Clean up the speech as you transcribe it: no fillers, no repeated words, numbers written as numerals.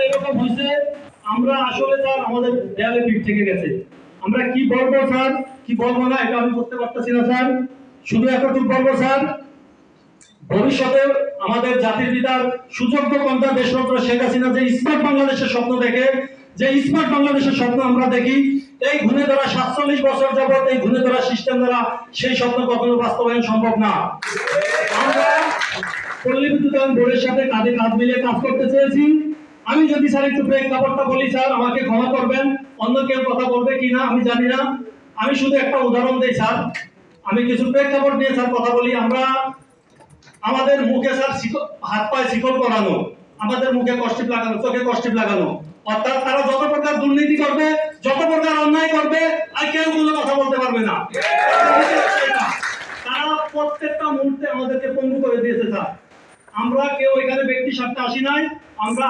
এরকম হয়েছে, আমরা আসলে স্যার আমাদের দেয়ালে পিঠ থেকে গেছে। আমরা কি বলবো স্যার, কি বলবো না এটা আমি করতে পারতেছি না স্যার। শুধু এতটুকু বলবো স্যার, ভবিষ্যতে আমাদের জাতির পিতার সুযোগ্য কন্যা দেশরত্ন শেখ হাসিনা যে স্মার্ট বাংলাদেশের স্বপ্ন দেখে, যে স্মার্ট বাংলাদেশের স্বপ্ন আমরা দেখি, এই ঘুণে ধরা 47 বছর যাবত এই ঘুণে ধরা সিস্টেম দ্বারা সেই স্বপ্ন কখনো বাস্তবায়ন সম্ভব না। আমরা পল্লী বিদ্যুতায়ন বোর্ডের সাথে কাঁধে কাঁধ মিলিয়ে কাজ করতে চেয়েছি। আমি যদি স্যার একটু প্রেক্ষাপটটা বলি স্যার, আমাকে ক্ষমা করবেন, অন্য কেউ কথা বলবে কিনা আমি জানি না। আমি শুধু একটা উদাহরণ দিই স্যার, আমি কিছু প্রেক্ষাপট নিয়ে স্যার কথা বলি। আমরা আমাদের মুখে স্যার হাত পায়ে শিকল করানো, আমাদের মুখে কষ্টিপ লাগানো, চোখে কষ্টিপ লাগানো, অর্থাৎ তারা যত প্রকার দুর্নীতি করবে, যত প্রকার অন্যায় করবে, আর কেউ কোনো কথা বলতে পারবে না। তারা প্রত্যেকটা মুহূর্তে আমাদেরকে পঙ্গু করে দিয়েছে স্যার। আমরা কেউ এখানে ব্যক্তি স্বার্থে আসি নাই, আমরা